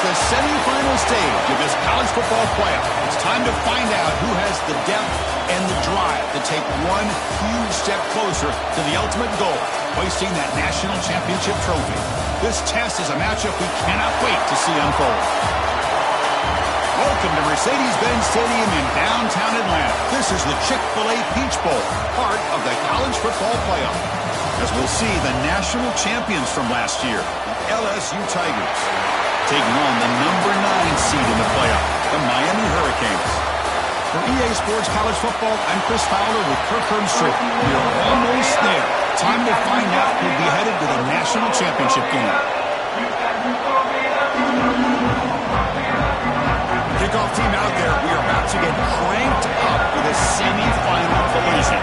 the semifinal stage of this college football playoff. It's time to find out who has the depth and the drive to take one huge step closer to the ultimate goal, hoisting that national championship trophy. This test is a matchup we cannot wait to see unfold. Welcome to Mercedes-Benz Stadium in downtown Atlanta. This is the Chick-fil-A Peach Bowl, part of the college football playoff. As we'll see the national champions from last year, the LSU Tigers, taking on the number 9 seed in the playoff, the Miami Hurricanes. For EA Sports College Football, I'm Chris Fowler with Kirk Herbstreit. We are almost there. Time to find out who'll be headed to the national championship game. Kickoff team out there. We are about to get cranked up with a semifinal collision.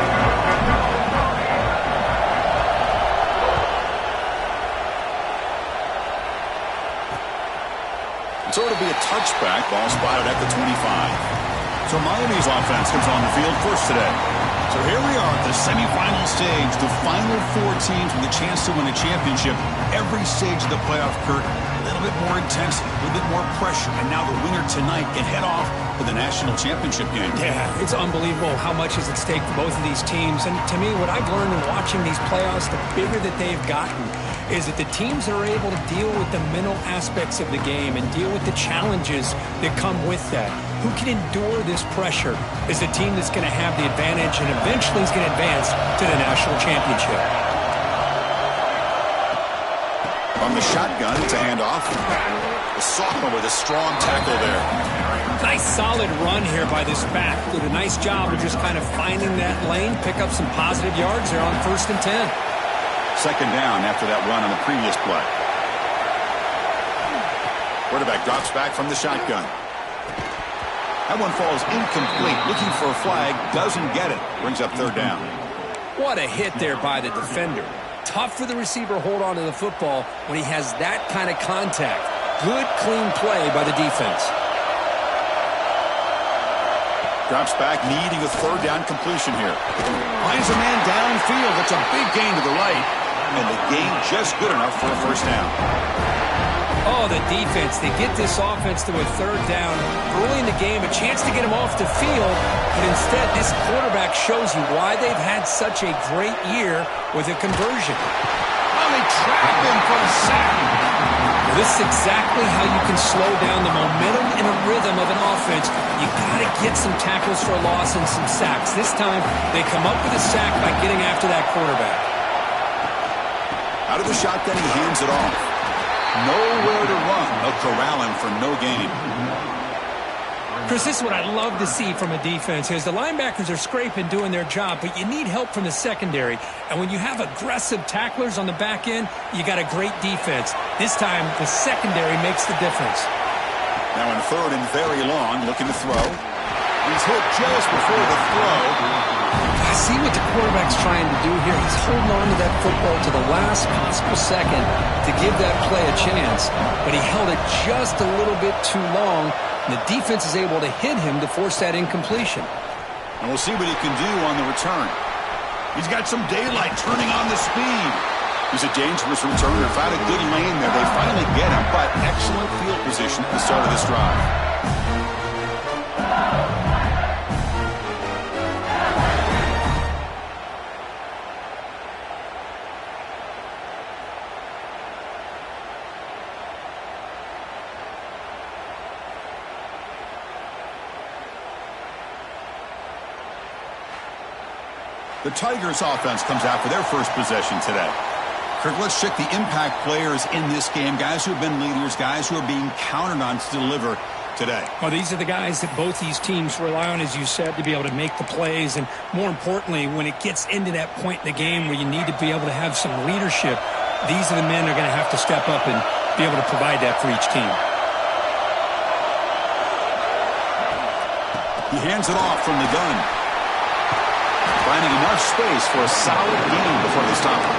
So it'll be a touchback, ball spotted at the 25. So Miami's offense comes on the field first today. So here we are at the semifinal stage, the final 4 teams with a chance to win a championship. Every stage of the playoff, Kirk, a little bit more intense, a little bit more pressure, and now the winner tonight can head off to the national championship game. Yeah, it's unbelievable how much is at stake for both of these teams. And to me, what I've learned in watching these playoffs, the bigger that they've gotten, is that the teams that are able to deal with the mental aspects of the game and deal with the challenges that come with that. Who can endure this pressure is the team that's going to have the advantage and eventually is going to advance to the national championship. On the shotgun, it's a handoff. The sophomore with a strong tackle there. Nice solid run here by this back. Did a nice job of just kind of finding that lane, pick up some positive yards there on 1st and 10. Second down after that run on the previous play. Quarterback drops back from the shotgun. That one falls incomplete. Looking for a flag. Doesn't get it. Brings up 3rd down. What a hit there by the defender. Tough for the receiver to hold on to the football when he has that kind of contact. Good, clean play by the defense. Drops back, needing a 3rd down completion here. Finds a man downfield. That's a big gain to the right. And the gain just good enough for a 1st down. Oh, the defense. They get this offense to a 3rd down early in the game, a chance to get him off the field. But instead, this quarterback shows you why they've had such a great year with a conversion. Well, they trap him for a sack. This is exactly how you can slow down the momentum and a rhythm of an offense. You got to get some tackles for a loss and some sacks. This time, they come up with a sack by getting after that quarterback. Out of the shotgun, he hands it off. Nowhere to run. They'll corral him for no gain. Chris, this is what I love to see from a defense is the linebackers are scraping, doing their job, but you need help from the secondary. And when you have aggressive tacklers on the back end, you got a great defense. This time, the secondary makes the difference. Now in 3rd and very long, looking to throw. He's hit just before the throw. I see what the quarterback's trying to do here. He's holding on to that football to the last possible second to give that play a chance. But he held it just a little bit too long. And the defense is able to hit him to force that incompletion. And we'll see what he can do on the return. He's got some daylight turning on the speed. He's a dangerous returner. Found a good lane there. They finally get him, but excellent field position at the start of this drive. The Tigers offense comes out for their first possession today. Kirk, let's check the impact players in this game. Guys who have been leaders, guys who are being counted on to deliver today. Well, these are the guys that both these teams rely on, as you said, to be able to make the plays. And more importantly, when it gets into that point in the game where you need to be able to have some leadership, these are the men that are going to have to step up and be able to provide that for each team. He hands it off from the gun. Finding enough space for a solid gain before they stop him.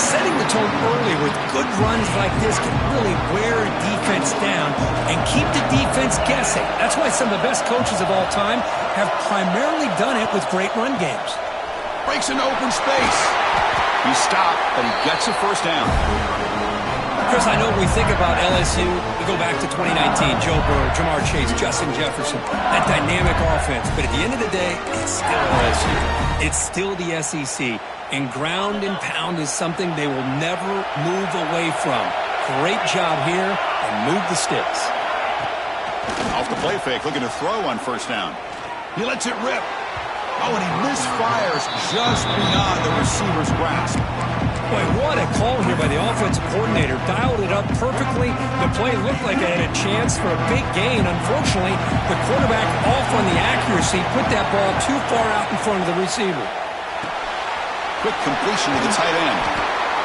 Setting the tone early with good runs like this can really wear a defense down and keep the defense guessing. That's why some of the best coaches of all time have primarily done it with great run games. Breaks into open space. He stopped, but he gets a 1st down. Chris, I know when we think about LSU, we go back to 2019, Joe Burrow, Jamar Chase, Justin Jefferson, that dynamic offense. But at the end of the day, it's still LSU. It's still the SEC. And ground and pound is something they will never move away from. Great job here, and move the sticks. Off the play fake, looking to throw on first down. He lets it rip. Oh, and he misfires just beyond the receiver's grasp. Boy, what a call here by the offensive coordinator. Dialed it up perfectly. The play looked like it had a chance for a big gain. Unfortunately, the quarterback off on the accuracy, put that ball too far out in front of the receiver. Quick completion to the tight end.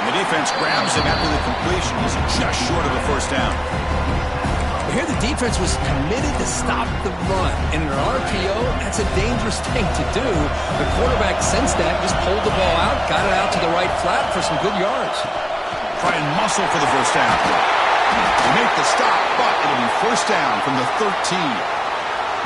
And the defense grabs him after the completion. He's just short of a first down. Here the defense was committed to stop the run. And in an RPO, that's a dangerous thing to do. The quarterback sensed that, just pulled the ball out, got it out to the right flat for some good yards. Try and muscle for the first down. They make the stop, but it'll be first down from the 13.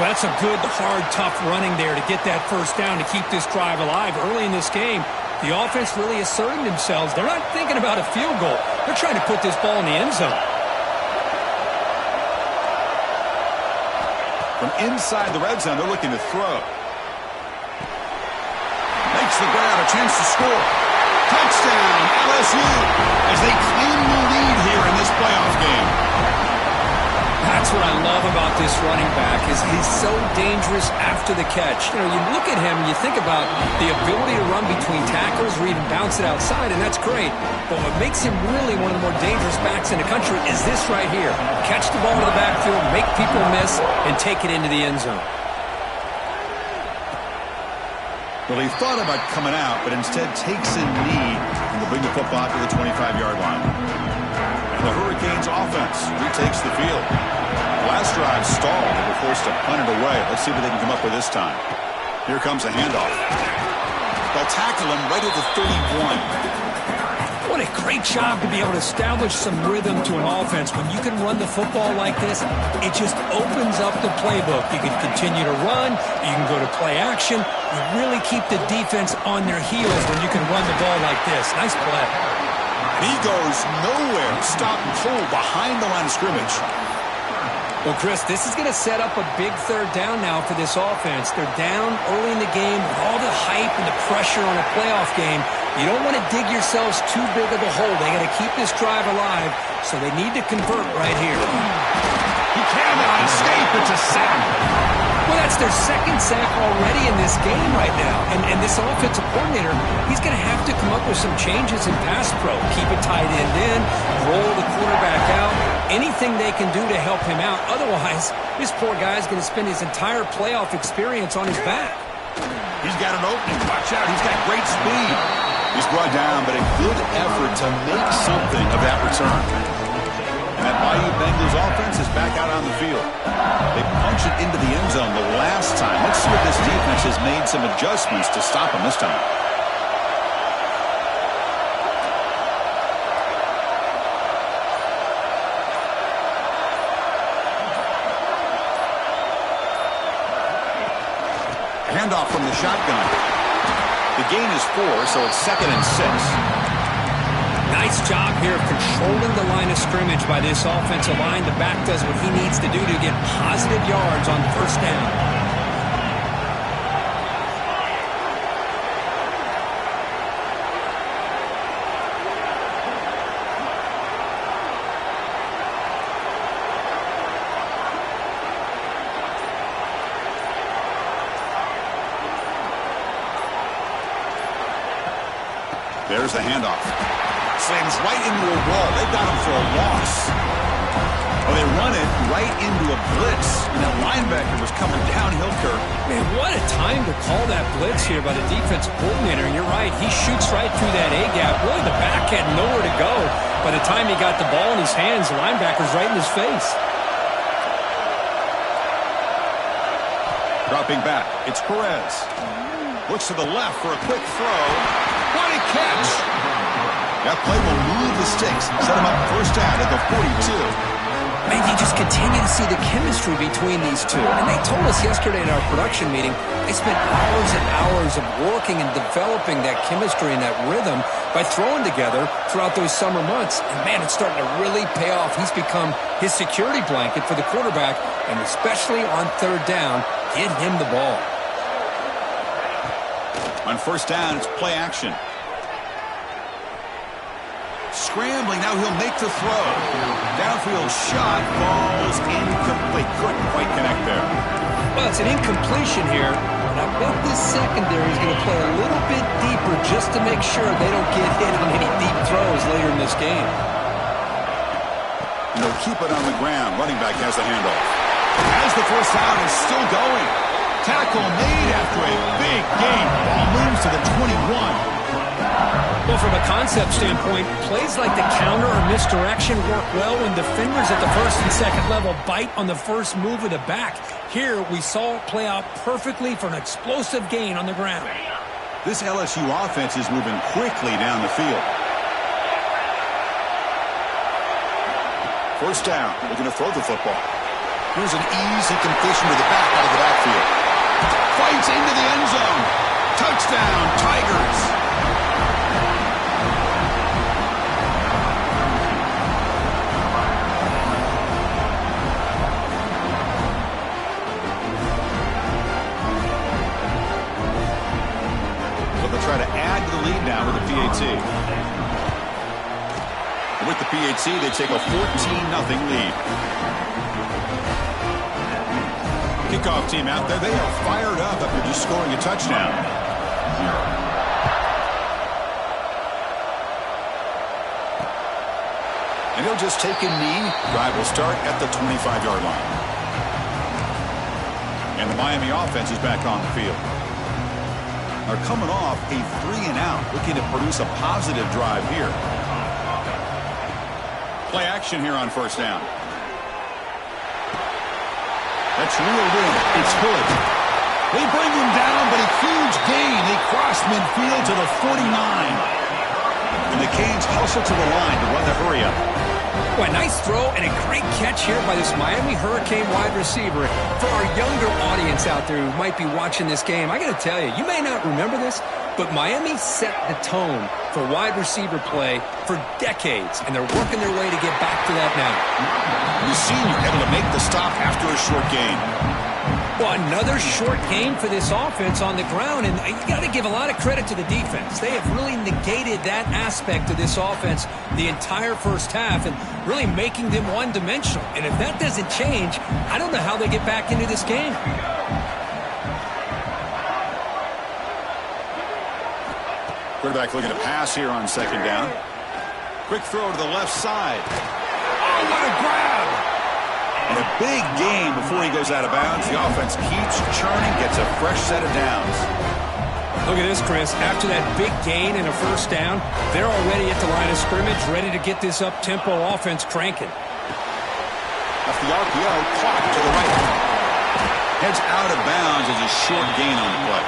Well, that's a good, hard, tough running there to get that first down to keep this drive alive. Early in this game, the offense really asserting themselves. They're not thinking about a field goal. They're trying to put this ball in the end zone. From inside the red zone, they're looking to throw. Makes the grab, a chance to score. Touchdown, LSU, as they claim the lead here in this playoff game. That's what I love about this running back is he's so dangerous after the catch. You know, you look at him and you think about the ability to run between tackles or even bounce it outside, and that's great. But what makes him really one of the more dangerous backs in the country is this right here. Catch the ball in the backfield, make people miss, and take it into the end zone. Well, he thought about coming out, but instead takes a knee and will bring the football to the 25-yard line. And the Hurricanes offense retakes the field. Last drive stalled. They were forced to punt it away. Let's see what they can come up with this time. Here comes a handoff. They'll tackle him right at the 31. What a great job to be able to establish some rhythm to an offense. When you can run the football like this, it just opens up the playbook. You can continue to run. You can go to play action. You really keep the defense on their heels when you can run the ball like this. Nice play. He goes nowhere. Stop and pull behind the line of scrimmage. Well, Chris, this is going to set up a big third down now for this offense. They're down early in the game with all the hype and the pressure on a playoff game. You don't want to dig yourselves too big of a hole. They got to keep this drive alive, so they need to convert right here. He cannot escape. It's a sack. Well, that's their second sack already in this game right now. And this offensive coordinator, he's going to have to come up with some changes in pass pro. Keep a tight end in, roll the quarterback out, anything they can do to help him out. Otherwise, this poor guy's going to spend his entire playoff experience on his back. He's got an opening. Watch out. He's got great speed. He's brought down, but a good effort to make something of that return. And that Bayou Bengals offense is back out on the field. They punched it into the end zone the last time. Let's see if this defense has made some adjustments to stop him this time. Handoff from the shotgun. The gain is 4, so it's 2nd and 6. Nice job here of controlling the line of scrimmage by this offensive line. The back does what he needs to do to get positive yards on first down. There's the handoff. Slams right into a wall. They've got him for a loss. Well, they run it right into a blitz. And that linebacker was coming downhill, Kirk. Man, what a time to call that blitz here by the defensive coordinator. And you're right, he shoots right through that A-gap. Really, the back had nowhere to go. By the time he got the ball in his hands, the linebacker's right in his face. Dropping back, it's Perez. Looks to the left for a quick throw. What a catch! That play will move the sticks, set him up first down at the 42. Man, you just continue to see the chemistry between these two. And they told us yesterday in our production meeting, they spent hours and hours of working and developing that chemistry and that rhythm by throwing together throughout those summer months. And, man, it's starting to really pay off. He's become his security blanket for the quarterback, and especially on third down, get him the ball. On first down, it's play action. Scrambling, now he'll make the throw. Downfield shot, falls incomplete. Couldn't quite connect there. Well, it's an incompletion here, and I bet this secondary is going to play a little bit deeper just to make sure they don't get hit on any deep throws later in this game. And they'll keep it on the ground. Running back has the handoff. As the first down is still going. Tackle made after a big gain. Ball moves to the 21. Well, from a concept standpoint, plays like the counter or misdirection work well when defenders at the first and second level bite on the first move of the back. Here, we saw it play out perfectly for an explosive gain on the ground. This LSU offense is moving quickly down the field. First down, looking to throw the football. Here's an easy completion to the back out of the backfield. Fights into the end zone. Touchdown, Tigers. Try to add to the lead now with the PAT. With the PAT, they take a 14-0 lead. Kickoff team out there. They are fired up after just scoring a touchdown. And he'll just take a knee. Drive will start at the 25-yard line. And the Miami offense is back on the field. Are coming off a 3-and-out, looking to produce a positive drive here. Play action here on first down. That's reeled in. It's Hood. They bring him down, but a huge gain. They cross midfield to the 49. And the Canes hustle to the line to run the hurry-up. Well, a nice throw and a great catch here by this Miami Hurricane wide receiver. For our younger audience out there who might be watching this game, I got to tell you, you may not remember this, but Miami set the tone for wide receiver play for decades, and they're working their way to get back to that now. The senior able to make the stop after a short gain. Well, another short game for this offense on the ground, and you got to give a lot of credit to the defense. They have really negated that aspect of this offense the entire first half and really making them one-dimensional. And if that doesn't change, I don't know how they get back into this game. Quarterback looking to pass here on second down. Quick throw to the left side. Oh, what a grab! And a big gain before he goes out of bounds. The offense keeps churning, gets a fresh set of downs. Look at this, Chris. After that big gain and a first down, they're already at the line of scrimmage, ready to get this up-tempo offense cranking. Off the RPO, clock to the right. Heads out of bounds as a short gain on the play.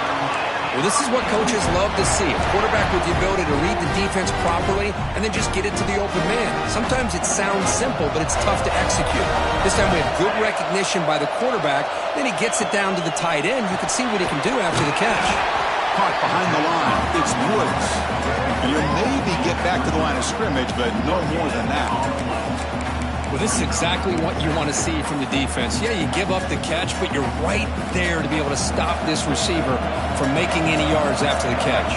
Well, this is what coaches love to see. A quarterback with the ability to read the defense properly and then just get it to the open man. Sometimes it sounds simple, but it's tough to execute. This time we have good recognition by the quarterback. Then he gets it down to the tight end. You can see what he can do after the catch. Caught behind the line. It's Woods. And you'll maybe get back to the line of scrimmage, but no more than that. Well, this is exactly what you want to see from the defense. Yeah, you give up the catch, but you're right there to be able to stop this receiver from making any yards after the catch.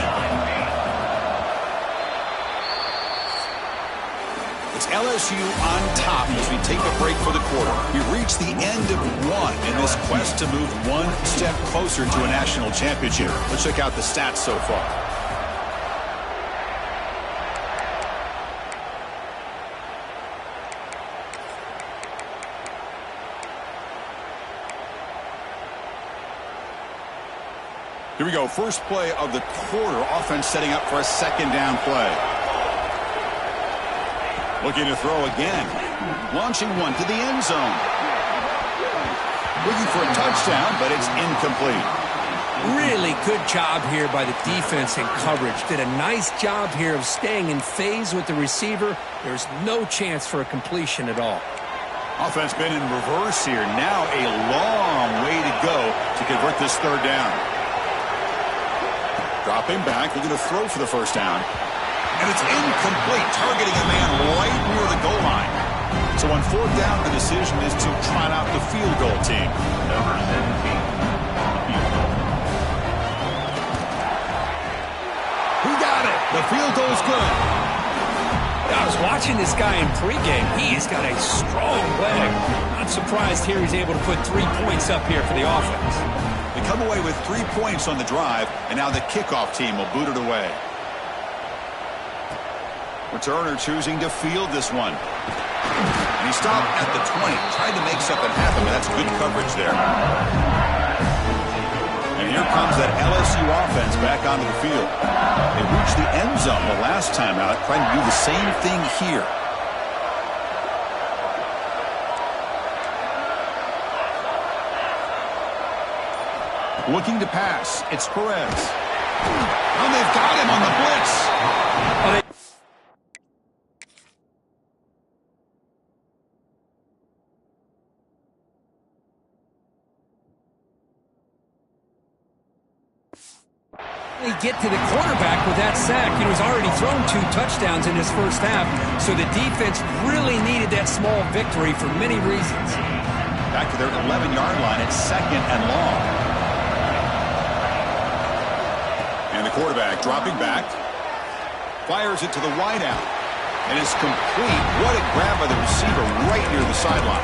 It's LSU on top as we take a break for the quarter. We've reached the end of one in this quest to move one step closer to a national championship. Let's check out the stats so far. Here we go. First play of the quarter. Offense setting up for a second down play. Looking to throw again. Launching one to the end zone. Looking for a touchdown, but it's incomplete. Really good job here by the defense in coverage. Did a nice job here of staying in phase with the receiver. There's no chance for a completion at all. Offense been in reverse here. Now a long way to go to convert this third down. Dropping back, looking to throw for the first down. And it's incomplete, targeting a man right near the goal line. So on fourth down, the decision is to trot out the field goal team. Number 17. Who got it? The field goal is good. I was watching this guy in pregame. He's got a strong leg. Not surprised here he's able to put 3 points up here for the offense. They come away with 3 points on the drive, and now the kickoff team will boot it away. Returner choosing to field this one. And he stopped at the 20. Tried to make something happen, but that's good coverage there. And here comes that LSU offense back onto the field. They reached the end zone the last time out, trying to do the same thing here. Looking to pass. It's Perez. And they've got him on the blitz. Get to the quarterback with that sack. He's already thrown 2 touchdowns in his first half, so the defense really needed that small victory for many reasons. Back to their 11-yard line. It's 2nd and long. And the quarterback dropping back. Fires it to the wideout. And it's complete. What a grab by the receiver right near the sideline.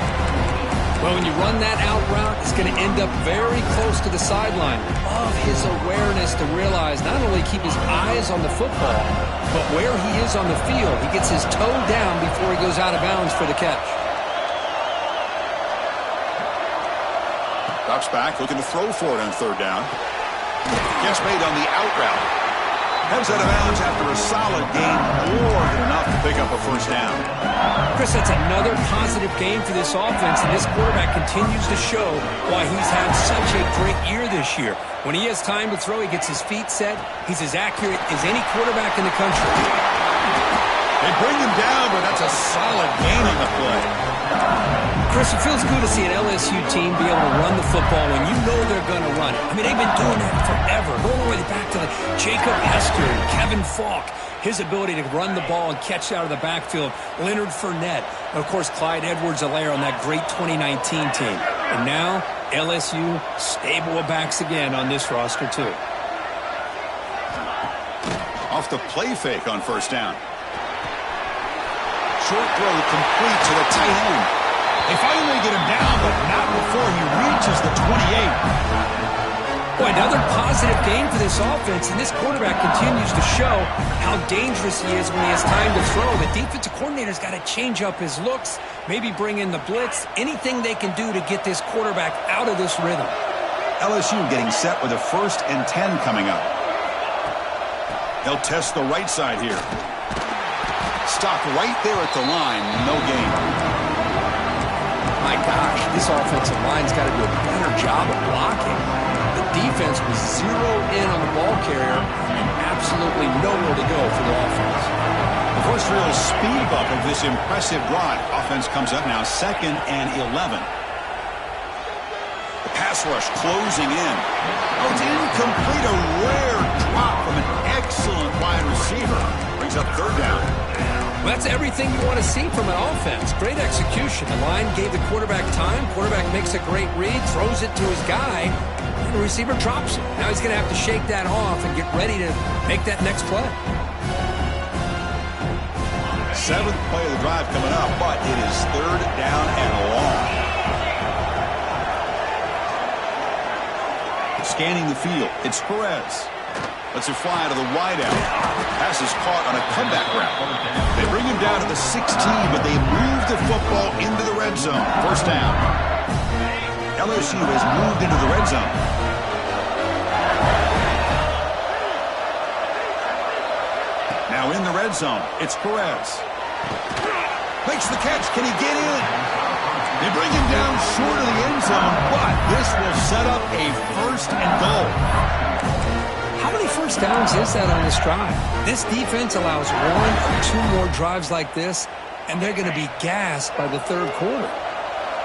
Well, when you run that out route, it's going to end up very close to the sideline. Love his awareness to realize not only keep his eyes on the football, but where he is on the field. He gets his toe down before he goes out of bounds for the catch. Drops back, looking to throw for it on third down. Gets made on the out route. Heads out of bounds after a solid game, more than enough to pick up a first down. Chris, that's another positive game for this offense, and this quarterback continues to show why he's had such a great year this year. When he has time to throw, he gets his feet set. He's as accurate as any quarterback in the country. They bring him down, but that's a solid gain on the play. Chris, it feels good to see an LSU team be able to run the football when you know they're going to run it. I mean, they've been doing that forever. Going all the way back to the Jacob Hester and Kevin Falk. His ability to run the ball and catch out of the backfield. Leonard Fournette. And, of course, Clyde Edwards-Helaire on that great 2019 team. And now, LSU stable of backs again on this roster, too. Off the play fake on first down. Short throw complete to the tight end. They finally get him down, but not before he reaches the 28. Boy, another positive game for this offense, and this quarterback continues to show how dangerous he is when he has time to throw. The defensive coordinator's got to change up his looks, maybe bring in the blitz, anything they can do to get this quarterback out of this rhythm. LSU getting set with a 1st and 10 coming up. They'll test the right side here. Stopped right there at the line, no gain. My gosh, this offensive line's got to do a better job of blocking. The defense was zeroed in on the ball carrier and absolutely nowhere to go for the offense. The first real speed bump of this impressive drive. Offense comes up now 2nd and 11. The pass rush closing in. Oh, it's incomplete. A rare drop from an excellent wide receiver. Brings up third down. Well, that's everything you want to see from an offense. Great execution. The line gave the quarterback time. Quarterback makes a great read, throws it to his guy, and the receiver drops it. Now he's going to have to shake that off and get ready to make that next play. 7th play of the drive coming up, but it is third down and long. Scanning the field. It's Perez. Lets it fly to the wideout. Pass is caught on a comeback route. They bring him down to the 16, but they move the football into the red zone. First down. LSU has moved into the red zone. Now in the red zone, it's Perez. Makes the catch. Can he get in? They bring him down short of the end zone, but this will set up a 1st and goal. How many first downs is that on this drive? This defense allows 1 or 2 more drives like this, and they're going to be gassed by the third quarter.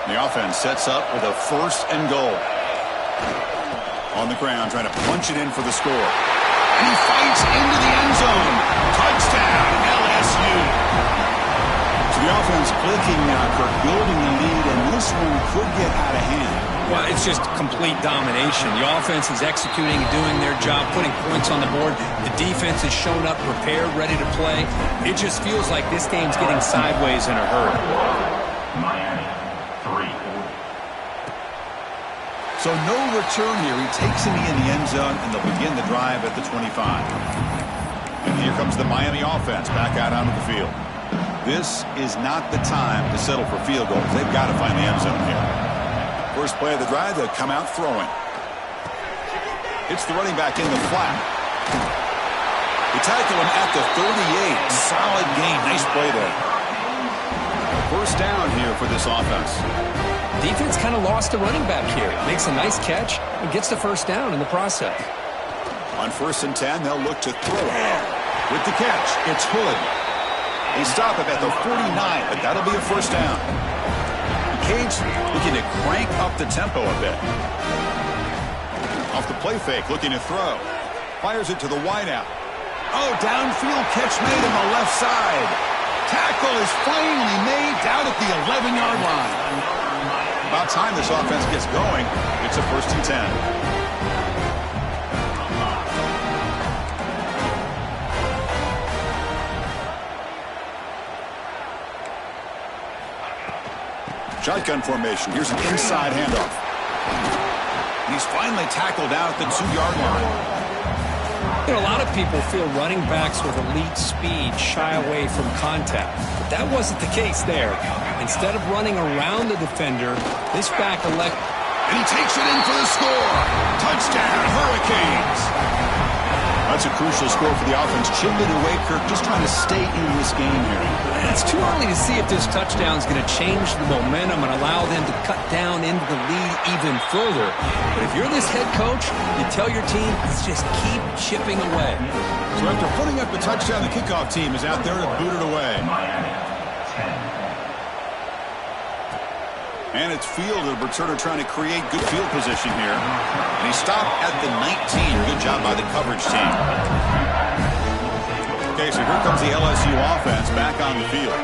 The offense sets up with a 1st and goal. On the ground, trying to punch it in for the score. And he fights into the end zone. Touchdown, LSU. So the offense clicking now, Kirk, building the lead, and this one could get out of hand. Well, it's just complete domination. The offense is executing and doing their job, putting points on the board. The defense has shown up, prepared, ready to play. It just feels like this game's getting sideways in a hurry. Miami, 3. So no return here. He takes a knee in the end zone, and they'll begin the drive at the 25. And here comes the Miami offense back out onto the field. This is not the time to settle for field goals. They've got to find the end zone here. First play of the drive, they'll come out throwing. It's the running back in the flat. They tackle him at the 38. Solid gain. Nice play there. First down here for this offense. Defense kind of lost the running back here. Makes a nice catch and gets the first down in the process. On 1st and 10, they'll look to throw. With the catch, it's Hood. They stop him at the 49, but that'll be a first down. Cage looking to crank up the tempo a bit. Off the play fake, looking to throw. Fires it to the wideout. Oh, downfield catch made on the left side. Tackle is finally made down at the 11-yard line. About time this offense gets going. It's a 1st and 10. Shotgun formation. Here's an inside handoff. And he's finally tackled out at the 2-yard line. You know, a lot of people feel running backs with elite speed shy away from contact. But that wasn't the case there. Instead of running around the defender, this back elected. And he takes it in for the score. Touchdown, Hurricanes. That's a crucial score for the offense. Chipping away, Kirk, just trying to stay in this game here. It's too early to see if this touchdown is going to change the momentum and allow them to cut down into the lead even further. But if you're this head coach, you tell your team, let's just keep chipping away. So after putting up the touchdown, the kickoff team is out there to boot it away. And it's Field, the returner, trying to create good field position here. And he stopped at the 19. Good job by the coverage team. Okay, so here comes the LSU offense back on the field.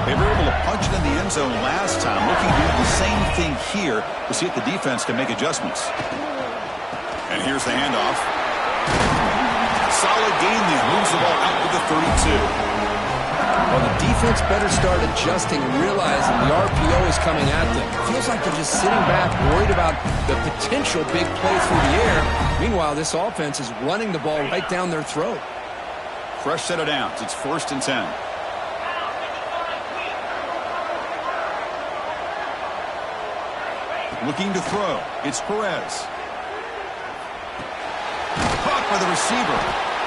They were able to punch it in the end zone last time. Looking to do the same thing here to see if the defense can make adjustments. And here's the handoff. Solid gain there. Moves the ball out to the 32. Well, the defense better start adjusting and realizing the RPO is coming at them. It feels like they're just sitting back, worried about the potential big play through the air. Meanwhile, this offense is running the ball right down their throat. Fresh set of downs. It's 1st and 10. Looking to throw. It's Perez. Caught by the receiver.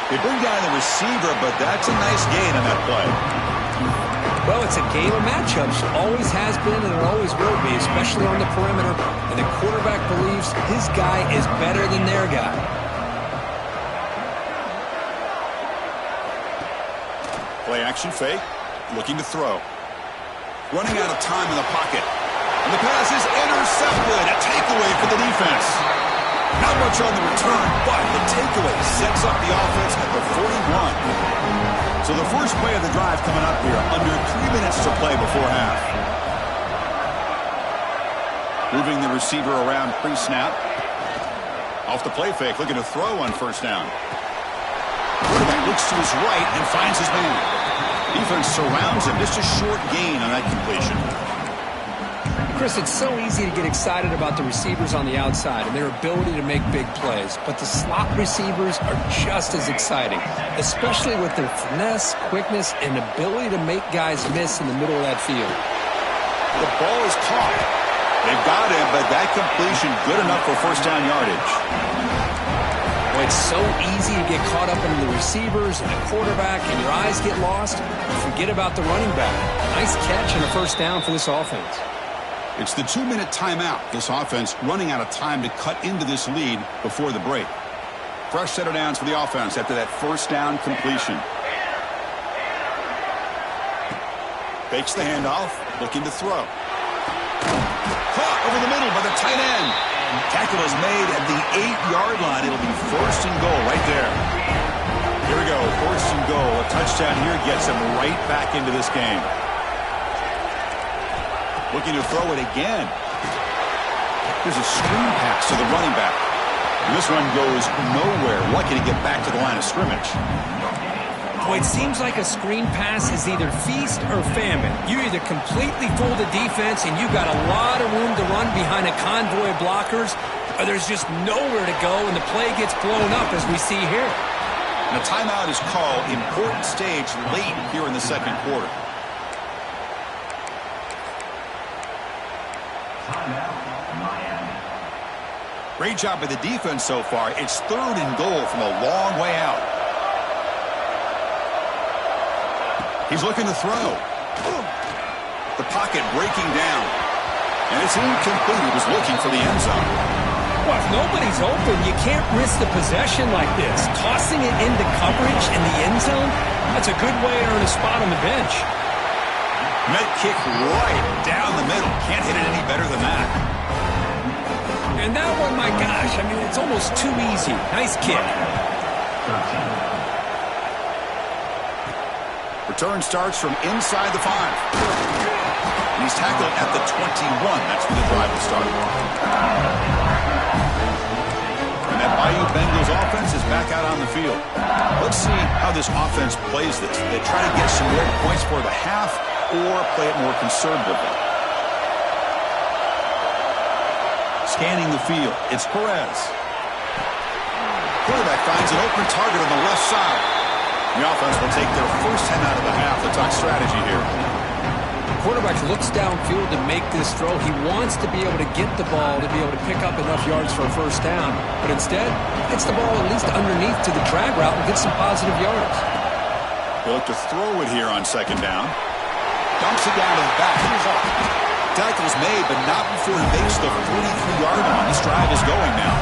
They bring down the receiver, but that's a nice gain on that play. Well, it's a game of matchups. Always has been and it always will be, especially on the perimeter. And the quarterback believes his guy is better than their guy. Play action fake. Looking to throw. Running out of time in the pocket. And the pass is intercepted. A takeaway for the defense. Not much on the return, but the takeaway sets up the offense at the 41. So the first play of the drive coming up here, under 3 minutes to play before half. Moving the receiver around pre-snap. Off the play fake, looking to throw on first down. Quarterback looks to his right and finds his man. Defense surrounds him. Just a short gain on that completion. Chris, it's so easy to get excited about the receivers on the outside and their ability to make big plays, but the slot receivers are just as exciting, especially with their finesse, quickness, and ability to make guys miss in the middle of that field. The ball is caught. They've got him, but that completion good enough for first down yardage. Well, it's so easy to get caught up in the receivers and the quarterback, and your eyes get lost. You forget about the running back. Nice catch and a first down for this offense. It's the 2-minute timeout. This offense running out of time to cut into this lead before the break. Fresh set of downs for the offense after that first down completion. Fakes the handoff, looking to throw. Caught over the middle by the tight end. Tackle is made at the 8-yard line. It'll be first and goal right there. Here we go, first and goal. A touchdown here gets him right back into this game. Looking to throw it again. There's a screen pass to the running back. And this run goes nowhere. Lucky to get back to the line of scrimmage. Boy, it seems like a screen pass is either feast or famine. You either completely fool the defense and you got a lot of room to run behind a convoy of blockers, or there's just nowhere to go and the play gets blown up as we see here. And a timeout is called. Important stage late here in the second quarter. Great job by the defense so far. It's third and goal from a long way out. He's looking to throw. The pocket breaking down. And it's incomplete. He was looking for the end zone. Well, if nobody's open, you can't risk the possession like this. Tossing it into coverage in the end zone, that's a good way to earn a spot on the bench. Met kick right down the middle. Can't hit it any better than that. And that one, my gosh, I mean, it's almost too easy. Nice kick. Return starts from inside the 5. And he's tackled at the 21. That's where the drive will start. And that Bayou Bengals offense is back out on the field. Let's see how this offense plays this. They try to get some more points for the half or play it more conservatively. Scanning the field. It's Perez. Quarterback finds an open target on the left side. The offense will take their first 10 out of the half. Let's talk strategy here. Quarterback looks downfield to make this throw. He wants to be able to get the ball to be able to pick up enough yards for a first down. But instead, gets the ball at least underneath to the drag route and gets some positive yards. He'll look to throw it here on second down. Dumps it down to the back. Tackle's made, but not before he makes the 43-yard line. This drive is going now.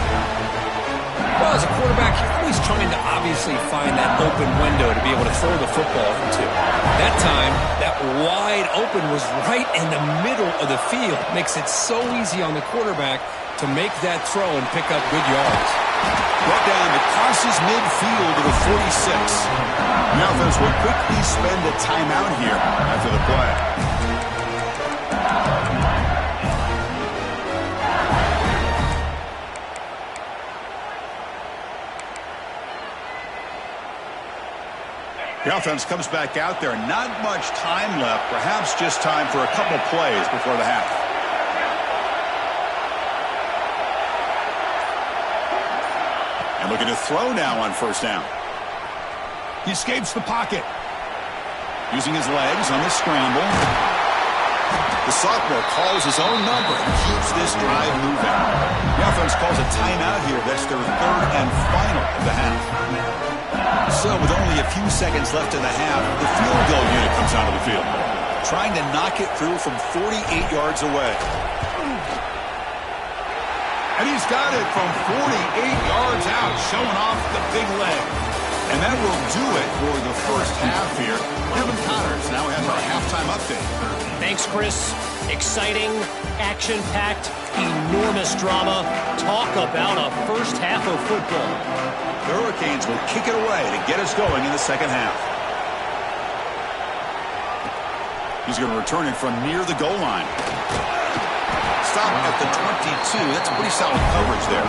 Well, as a quarterback, you're always trying to obviously find that open window to be able to throw the football into. That time, that wide open was right in the middle of the field. Makes it so easy on the quarterback to make that throw and pick up good yards. Brought down, it crosses midfield to the 46. The offense will quickly spend a timeout here after the play. The offense comes back out there. Not much time left. Perhaps just time for a couple plays before the half. And looking to throw now on first down. He escapes the pocket. Using his legs on the scramble. The sophomore calls his own number and keeps this drive moving. The offense calls a timeout here. That's their third and final of the half. So with only a few seconds left in the half, the field goal unit comes onto the field. Trying to knock it through from 48 yards away. And he's got it from 48 yards out, showing off the big leg. And that will do it for the first half here. Kevin Connors now has our halftime update. Thanks, Chris. Exciting, action-packed, enormous drama. Talk about a first half of football. The Hurricanes will kick it away to get us going in the second half. He's going to return it from near the goal line. Stop at the 22. That's pretty solid coverage there.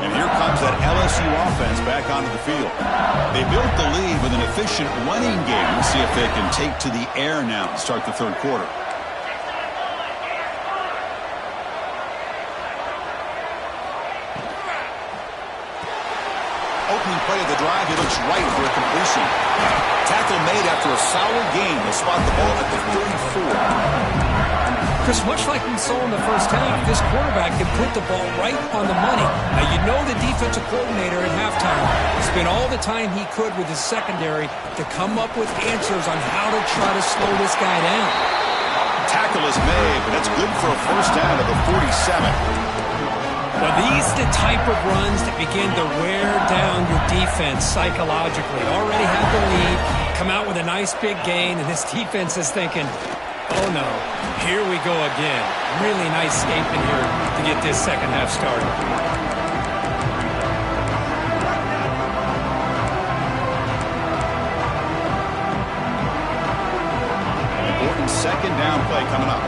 And here comes that LSU offense back onto the field. They built the lead with an efficient running game. Let's see if they can take to the air now to start the third quarter. Opening play of the drive, he looks right for a completion. Tackle made after a solid game. They'll spot the ball at the 34. Chris, much like we saw in the first half, this quarterback can put the ball right on the money. Now, you know the defensive coordinator at halftime spent all the time he could with his secondary to come up with answers on how to try to slow this guy down. Tackle is made, but that's good for a first down at the 47. Well, these are the type of runs that begin to wear down your defense psychologically. Already have the lead, come out with a nice big gain, and this defense is thinking, Oh, no. Here we go again. Really nice statement here to get this second half started. Important second down play coming up.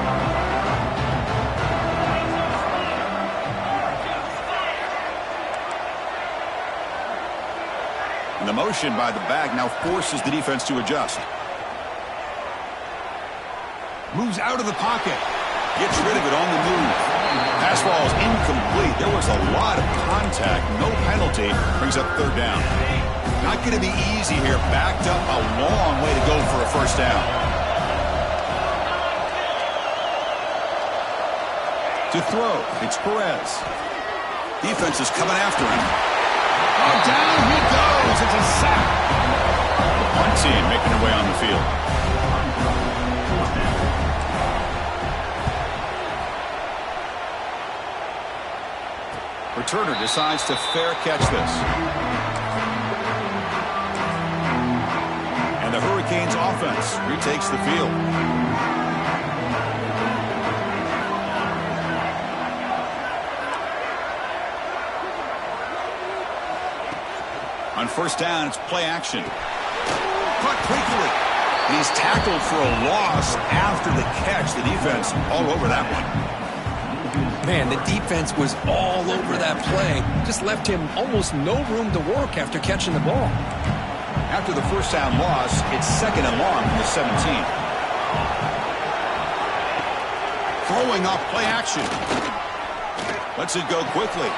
And the motion by the back now forces the defense to adjust. Moves out of the pocket. Gets rid of it on the move. Pass ball is incomplete. There was a lot of contact. No penalty. Brings up third down. Not going to be easy here. Backed up a long way to go for a first down. To throw, it's Perez. Defense is coming after him. Oh, down he goes. It's a sack. The punt team making their way on the field. Returner decides to fair catch this. And the Hurricanes offense retakes the field. On first down, it's play action. Caught quickly. He's tackled for a loss after the catch. The defense all over that one. Man, the defense was all over that play. Just left him almost no room to work after catching the ball. After the first down loss, it's second and long from the 17. Throwing off play action. Lets it go quickly.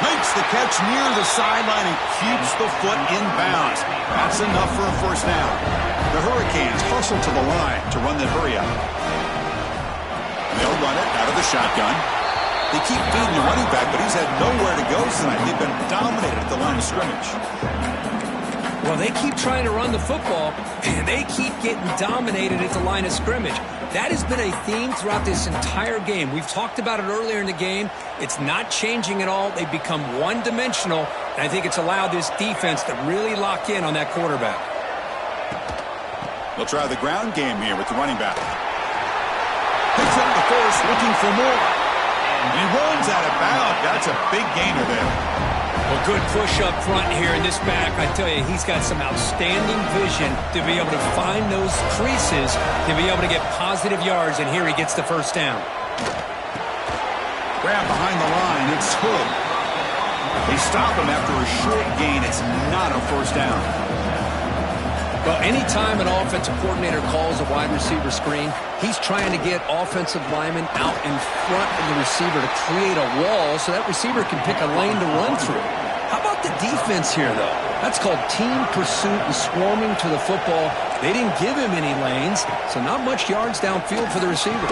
Makes the catch near the sideline and keeps the foot in bounds. That's enough for a first down. The Hurricanes hustle to the line to run that hurry up. They'll run it out of the shotgun. They keep feeding the running back, but he's had nowhere to go tonight. They've been dominated at the line of scrimmage. Well, they keep trying to run the football, and they keep getting dominated at the line of scrimmage. That has been a theme throughout this entire game. We've talked about it earlier in the game. It's not changing at all. They've become one-dimensional, and I think it's allowed this defense to really lock in on that quarterback. They'll try the ground game here with the running back. Picks up the force, looking for more. And he runs out of bounds. That's a big gainer there. Well, good push up front here in this back. I tell you, he's got some outstanding vision to be able to find those creases, to be able to get positive yards, and here he gets the first down. Grab behind the line. It's Hood. They stop him after a short gain. It's not a first down. Well, anytime an offensive coordinator calls a wide receiver screen, he's trying to get offensive linemen out in front of the receiver to create a wall so that receiver can pick a lane to run through. How about the defense here, though? That's called team pursuit and swarming to the football. They didn't give him any lanes, so not much yards downfield for the receiver.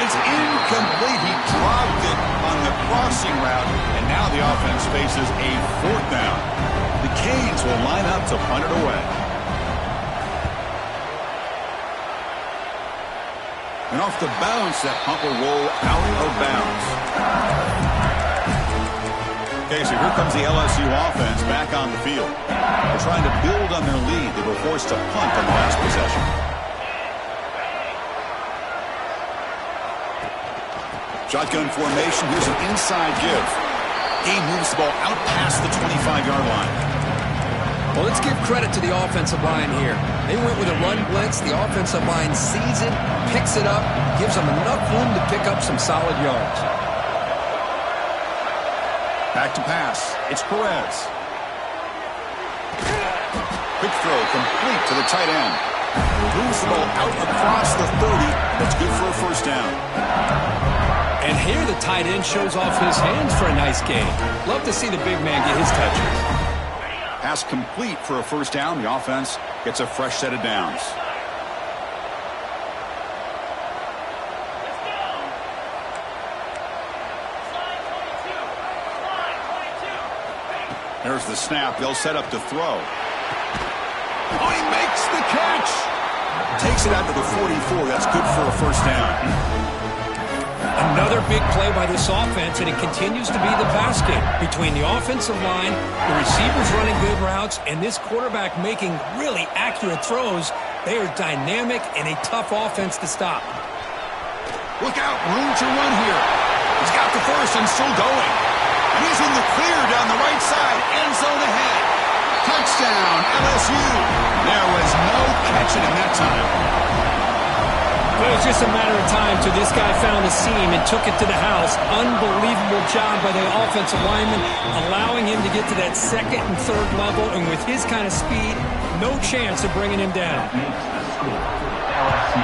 It's incomplete. He dropped it on the crossing route, and now the offense faces a fourth down. The Canes will line up to punt it away. And off the bounce, that punt will roll out of bounds. Okay, so here comes the LSU offense back on the field. They're trying to build on their lead. They were forced to punt on the last possession. Shotgun formation. Here's an inside give. He moves the ball out past the 25-yard line. Well, let's give credit to the offensive line here. They went with a run blitz. The offensive line sees it, picks it up, gives them enough room to pick up some solid yards. Back to pass. It's Perez. Quick throw complete to the tight end. Moves the ball out across the 30. That's good for a first down. And here the tight end shows off his hands for a nice gain. Love to see the big man get his touches. Pass complete for a first down. The offense gets a fresh set of downs. There's the snap. They'll set up to throw. Oh, he makes the catch. Takes it out to the 44. That's good for a first down. Another big play by this offense, and it continues to be the pass game between the offensive line, the receivers running good routes, and this quarterback making really accurate throws They are dynamic and a tough offense to stop. Look out, room to run here. He's got the first and still going. And he's in the clear down the right side, end zone ahead. Touchdown, LSU. There was no catching him that time. Well, it was just a matter of time till this guy found a seam and took it to the house. Unbelievable job by the offensive lineman, allowing him to get to that second and third level, and with his kind of speed, no chance of bringing him down. LSU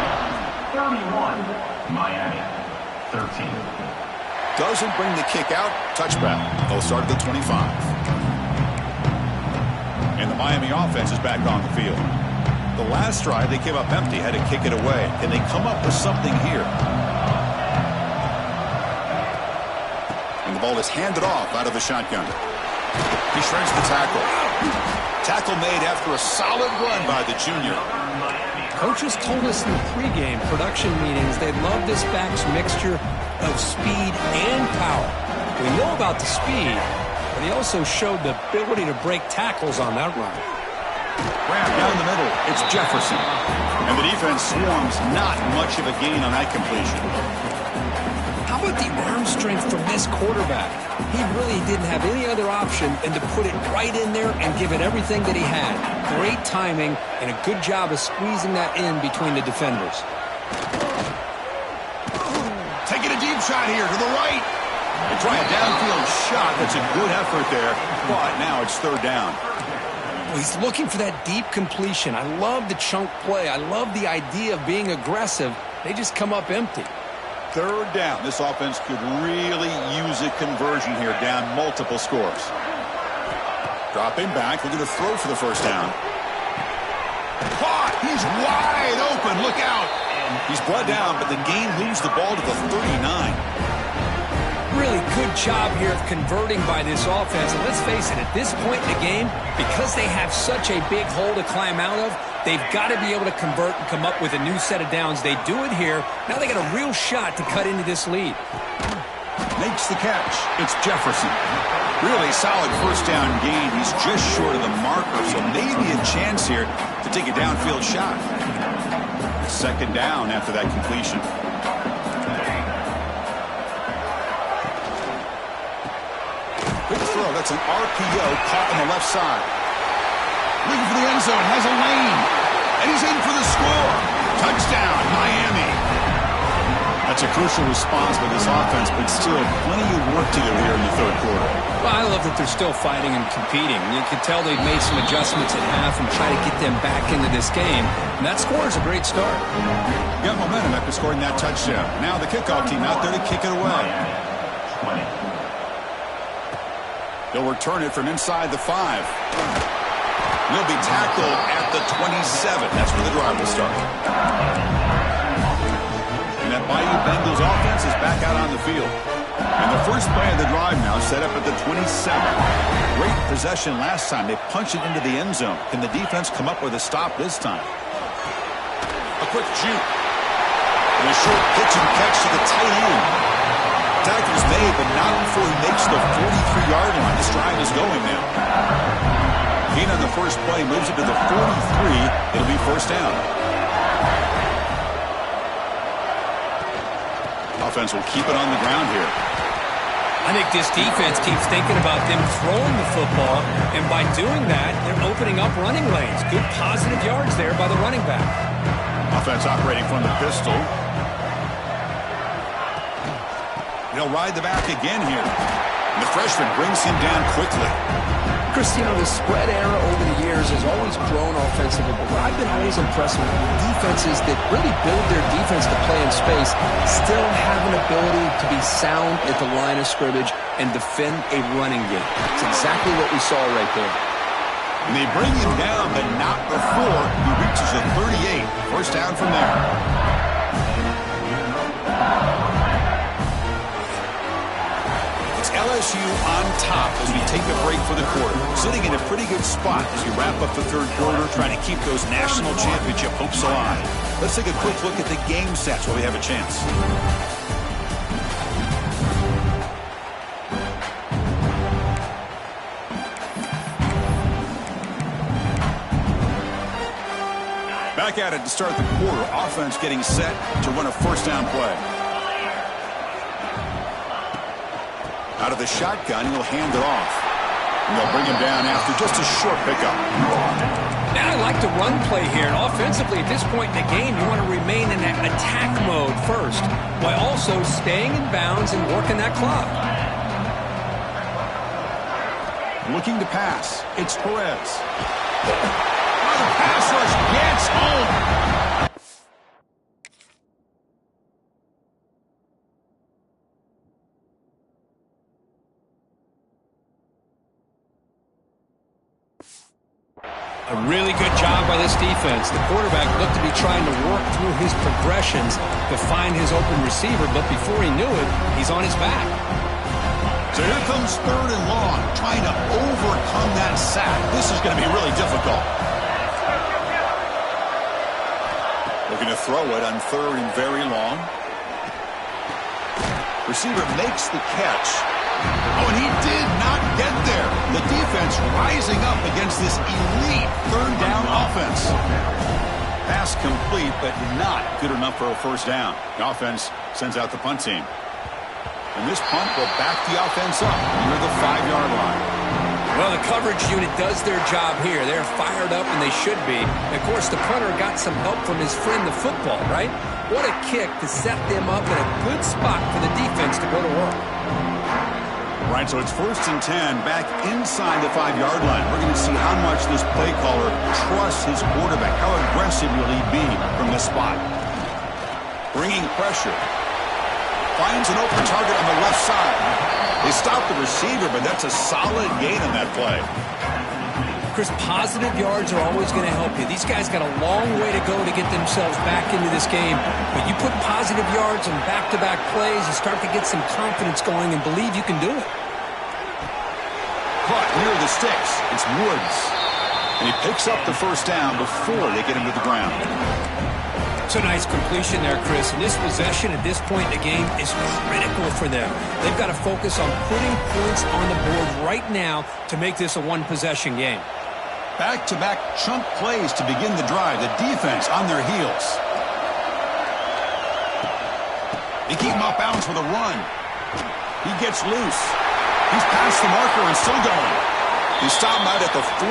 31, Miami 13. Doesn't bring the kick out. Touchback. They'll start at the 25. And the Miami offense is back on the field. The last drive, they came up empty, had to kick it away. Can they come up with something here? And the ball is handed off out of the shotgun. He shreds the tackle. Tackle made after a solid run by the junior. Coaches told us in the pregame production meetings they love this back's mixture of speed and power. We know about the speed, but he also showed the ability to break tackles on that run. Grab down the middle. It's Jefferson. And the defense swarms. Not much of a gain on that completion. How about the arm strength from this quarterback? He really didn't have any other option than to put it right in there and give it everything that he had. Great timing and a good job of squeezing that in between the defenders. Taking a deep shot here to the right. They try a downfield shot. That's a good effort there. But now it's third down. He's looking for that deep completion. I love the chunk play. I love the idea of being aggressive. They just come up empty. Third down. This offense could really use a conversion here, down multiple scores. Dropping back, looking to throw for the first down. Caught! He's wide open. Look out! He's brought down, but the game moves the ball to the 39. Really good job here of converting by this offense. And let's face it, at this point in the game, because they have such a big hole to climb out of, they've got to be able to convert and come up with a new set of downs. They do it here. Now they got a real shot to cut into this lead. Makes the catch. It's Jefferson. Really solid first down gain. He's just short of the marker, so maybe a chance here to take a downfield shot. Second down after that completion. Quick throw. That's an RPO caught on the left side. Looking for the end zone. Has a lane. And he's in for the score. Touchdown, Miami. That's a crucial response by this offense, but still plenty of work to do here in the third quarter. Well, I love that they're still fighting and competing. You can tell they've made some adjustments at half and try to get them back into this game. And that score is a great start. Got momentum after scoring that touchdown. Now the kickoff team out there to kick it away. 20. They'll return it from inside the 5. He'll be tackled at the 27. That's where the drive will start. And that Bayou Bengals offense is back out on the field. And the first play of the drive now set up at the 27. Great possession last time. They punched it into the end zone. Can the defense come up with a stop this time? A quick juke. And a short pitch and catch to the tight end. Tackle's made, but not before he makes the 43-yard line. This drive is going now. Gain on the first play moves it to the 43. It'll be first down. Offense will keep it on the ground here. I think this defense keeps thinking about them throwing the football, and by doing that, they're opening up running lanes. Good positive yards there by the running back. Offense operating from the pistol. He'll ride the back again here. And the freshman brings him down quickly. Chris, the spread era over the years has always grown offensively, but what I've been always impressed with defenses that really build their defense to play in space still have an ability to be sound at the line of scrimmage and defend a running game. It's exactly what we saw right there. And they bring him down, but not before he reaches the 38. First down from there. LSU on top as we take a break for the quarter. Sitting in a pretty good spot as we wrap up the third quarter, trying to keep those national championship hopes alive. Let's take a quick look at the game stats while we have a chance. Back at it to start the quarter. Offense getting set to run a first down play. Out of the shotgun, he'll hand it off. And they'll bring him down after just a short pickup. Now I like the run play here. And offensively, at this point in the game, you want to remain in that attack mode first, while also staying in bounds and working that clock. Looking to pass. It's Perez. The pass rush gets home. A really good job by this defense. The quarterback looked to be trying to work through his progressions to find his open receiver, but before he knew it, he's on his back. So here comes 3rd and long, trying to overcome that sack. This is going to be really difficult. Looking to throw it on 3rd and very long. Receiver makes the catch. Oh, and he did not get there. The defense rising up against this elite 3rd down offense. Pass complete, but not good enough for a first down. The offense sends out the punt team. And this punt will back the offense up near the 5-yard line. Well, the coverage unit does their job here. They're fired up, and they should be. And of course, the punter got some help from his friend, the football, right? What a kick to set them up in a good spot for the defense to go to work. Right, so it's 1st and 10, back inside the 5-yard line. We're going to see how much this play caller trusts his quarterback. How aggressive will he be from this spot? Bringing pressure. Finds an open target on the left side. They stop the receiver, but that's a solid gain on that play. Chris, positive yards are always going to help you. These guys got a long way to go to get themselves back into this game. But you put positive yards on back-to-back plays, you start to get some confidence going and believe you can do it. Caught near the sticks. It's Woods. And he picks up the first down before they get him to the ground. It's a nice completion there, Chris. And this possession at this point in the game is critical for them. They've got to focus on putting points on the board right now to make this a one-possession game. Back-to-back chunk plays to begin the drive. The defense on their heels. They keep him off bounds with a run. He gets loose. He's past the marker and still going. They stop him out at the 42.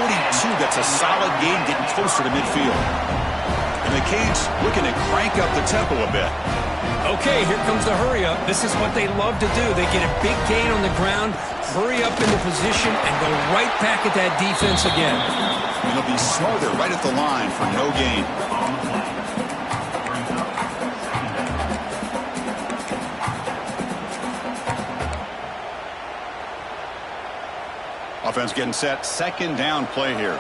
That's a solid gain, getting closer to midfield. And the Canes looking to crank up the tempo a bit. Okay, here comes the hurry up. This is what they love to do. They get a big gain on the ground, hurry up into position, and go right back at that defense again. And they'll be smarter right at the line for no gain. Offense getting set. 2nd down play here.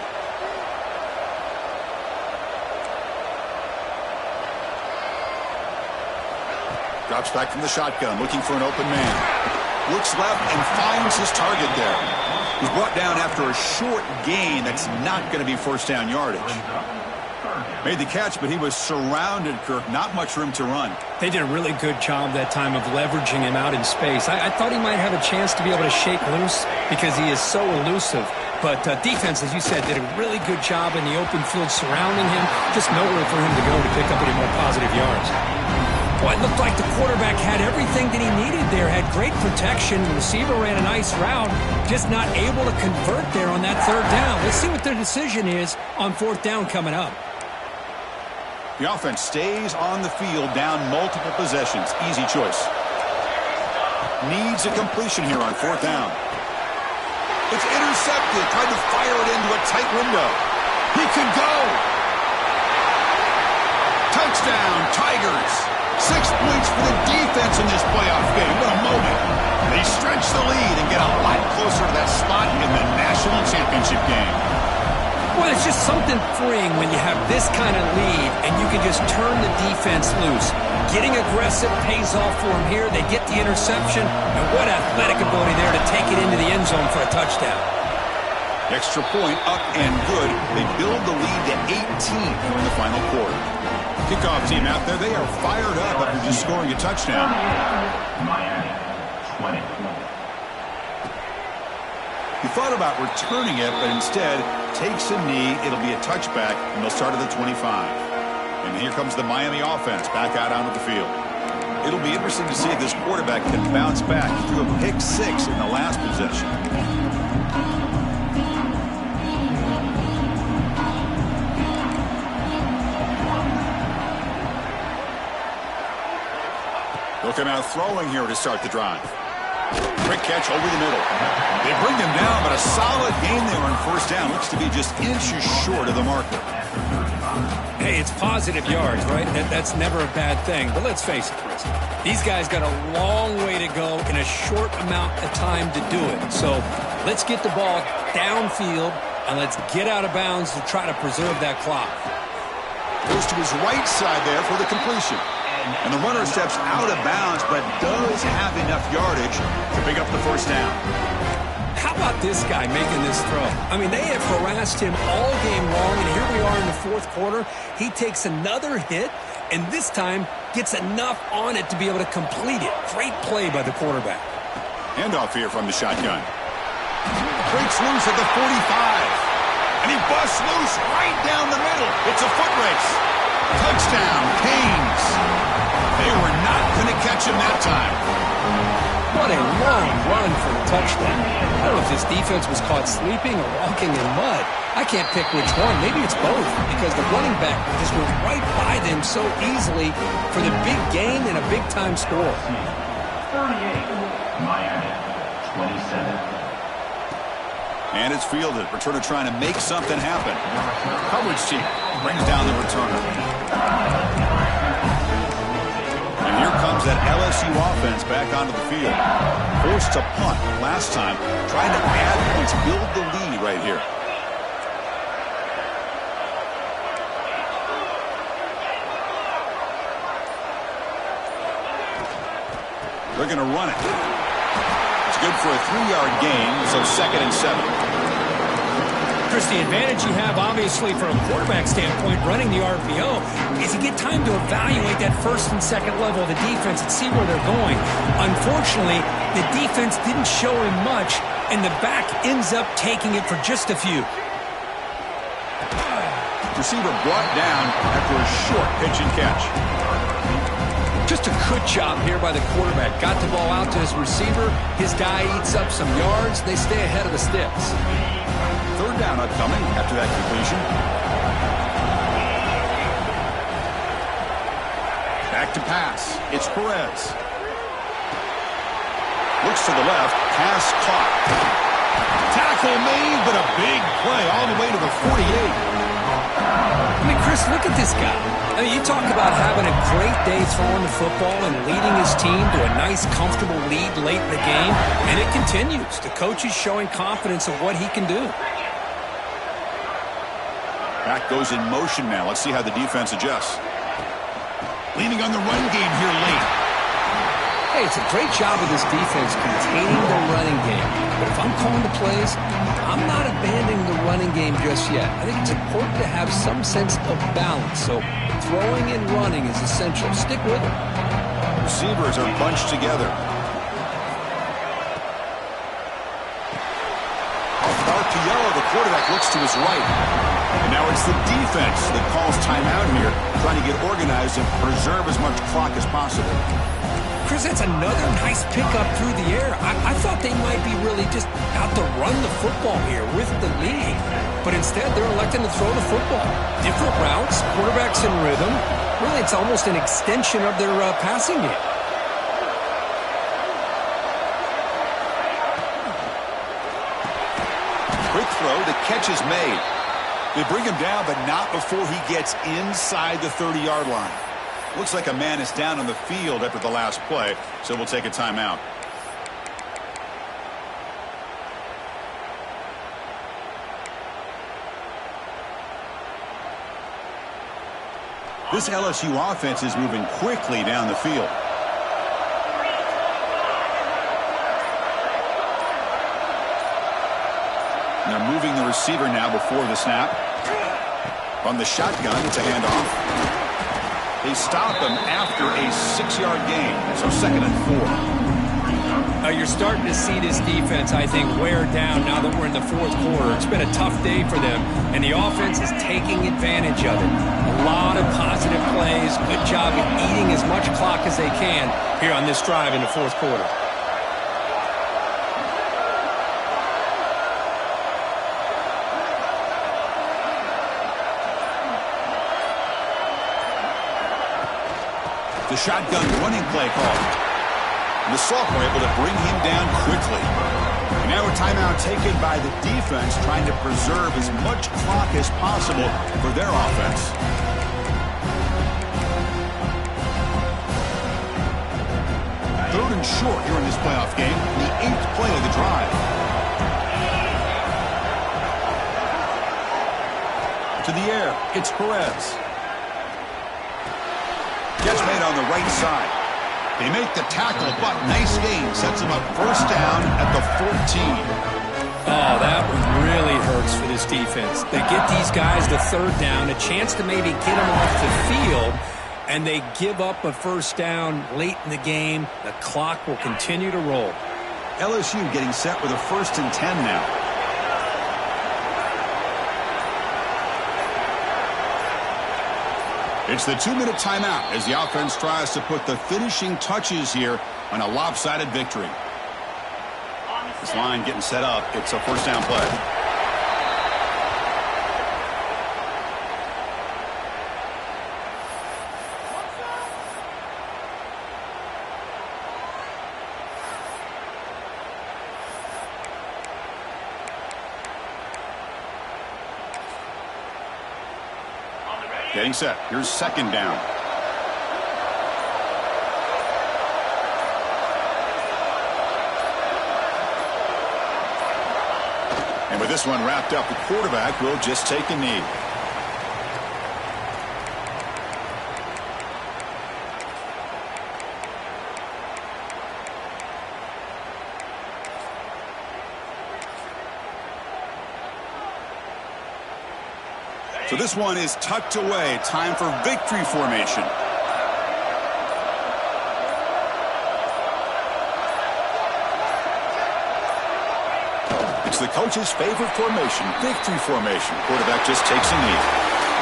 Drops back from the shotgun, looking for an open man. Looks left and finds his target there. He's brought down after a short gain that's not going to be first down yardage. Made the catch, but he was surrounded, Kirk. Not much room to run. They did a really good job that time of leveraging him out in space. I thought he might have a chance to be able to shake loose because he is so elusive. But defense, as you said, did a really good job in the open field surrounding him. Just nowhere for him to go to pick up any more positive yards. Well, it looked like the quarterback had everything that he needed there, had great protection. The receiver ran a nice route, just not able to convert there on that 3rd down. Let's see what their decision is on 4th down coming up. The offense stays on the field, down multiple possessions. Easy choice. Needs a completion here on 4th down. It's intercepted. Tried to fire it into a tight window. He could go. Touchdown, Tigers. 6 points for the defense in this playoff game. What a moment. They stretch the lead and get a lot closer to that spot in the national championship game. Well, it's just something freeing when you have this kind of lead and you can just turn the defense loose. Getting aggressive pays off for them here. They get the interception, and what athletic ability there to take it into the end zone for a touchdown. Extra point up and good. They build the lead to 18 in the final quarter. Kickoff team out there, they are fired up after just scoring a touchdown. Miami, 20. He thought about returning it, but instead takes a knee. It'll be a touchback, and they'll start at the 25. And here comes the Miami offense back out onto the field. It'll be interesting to see if this quarterback can bounce back. He threw a pick 6 in the last possession. He'll come out throwing here to start the drive. Quick catch over the middle. They bring him down, but a solid gain there on first down. Looks to be just inches short of the marker. Hey, it's positive yards, right? That's never a bad thing. But let's face it, Chris. These guys got a long way to go in a short amount of time to do it. So let's get the ball downfield, and let's get out of bounds to try to preserve that clock. Goes to his right side there for the completion. And the runner steps out of bounds, but does have enough yardage to pick up the first down. How about this guy making this throw? I mean, they have harassed him all game long, and here we are in the fourth quarter. He takes another hit, and this time gets enough on it to be able to complete it. Great play by the quarterback. Handoff here from the shotgun. Breaks loose at the 45. And he busts loose right down the middle. It's a foot race. Touchdown, Canes. They were not going to catch him that time. What a long run for a touchdown. I don't know if this defense was caught sleeping or walking in mud. I can't pick which one. Maybe it's both, because the running back just went right by them so easily for the big gain and a big-time score. 38, Miami, 27. And it's fielded. Returner trying to make something happen. Coverage team brings down the returner. And here comes that LSU offense back onto the field. Forced to punt last time. Trying to add points, build the lead right here. They're going to run it. It's good for a 3-yard gain, so 2nd and 7. Chris, the advantage you have, obviously, from a quarterback standpoint, running the RPO, is you get time to evaluate that first and second level of the defense and see where they're going. Unfortunately, the defense didn't show him much, and the back ends up taking it for just a few. Receiver brought down after a short pitch and catch. Just a good job here by the quarterback. Got the ball out to his receiver. His guy eats up some yards. They stay ahead of the sticks. 3rd down upcoming after that completion. Back to pass. It's Perez. Looks to the left. Pass caught. Tackle made, but a big play all the way to the 48. I mean, Chris, look at this guy. I mean, you talk about having a great day throwing the football and leading his team to a nice, comfortable lead late in the game, and it continues. The coach is showing confidence of what he can do. Back goes in motion now. Let's see how the defense adjusts. Leaning on the run game here late. Hey, it's a great job of this defense containing the running game. But if I'm calling the plays, I'm not abandoning the running game just yet. I think it's important to have some sense of balance. So throwing and running is essential. Stick with it. Receivers are bunched together. RPO, the quarterback looks to his right. And now it's the defense that calls timeout here, trying to get organized and preserve as much clock as possible. Chris, that's another nice pickup through the air. I thought they might be really just out to run the football here with the lead. But instead, they're electing to throw the football. Different routes, quarterbacks in rhythm. Really, it's almost an extension of their passing game. Quick throw, the catch is made. They bring him down, but not before he gets inside the 30-yard line. Looks like a man is down on the field after the last play, so we'll take a timeout. This LSU offense is moving quickly down the field. They're moving the receiver now before the snap. From the shotgun, it's a handoff. They stop him after a 6-yard gain, so 2nd and 4. You're starting to see this defense, I think, wear down now that we're in the fourth quarter. It's been a tough day for them, and the offense is taking advantage of it. A lot of positive plays. Good job of eating as much clock as they can here on this drive in the fourth quarter. The shotgun running play call. And the sophomore able to bring him down quickly. And now a timeout taken by the defense, trying to preserve as much clock as possible for their offense. Third and short here in this playoff game, the 8th play of the drive. To the air, it's Perez. Catch made on the right side. They make the tackle, but nice gain. Sets them up first down at the 14. Oh, that one really hurts for this defense. They get these guys the third down, a chance to maybe get them off the field, and they give up a first down late in the game. The clock will continue to roll. LSU getting set with a 1st and 10 now. It's the 2-minute timeout as the offense tries to put the finishing touches here on a lopsided victory. This line getting set up. It's a first down play. Getting set. Here's second down. And with this one wrapped up, the quarterback will just take a knee. So this one is tucked away. Time for victory formation. It's the coach's favorite formation, victory formation. Quarterback just takes a knee.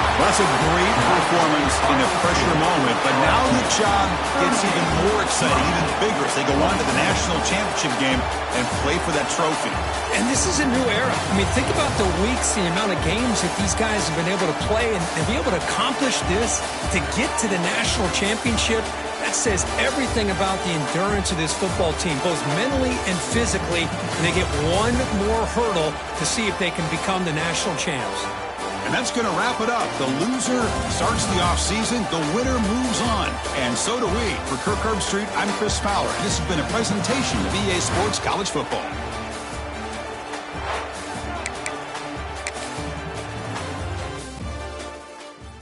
Well, that's a great performance in a pressure moment, but now the job gets even more exciting, even bigger as they go on to the national championship game and play for that trophy. And this is a new era. I mean, think about the weeks, the amount of games that these guys have been able to play, and to be able to accomplish this, to get to the national championship, that says everything about the endurance of this football team, both mentally and physically. And they get one more hurdle to see if they can become the national champs. And that's going to wrap it up. The loser starts the offseason. The winner moves on. And so do we. For Kirk Herbstreit, I'm Chris Fowler. And this has been a presentation of EA Sports College Football.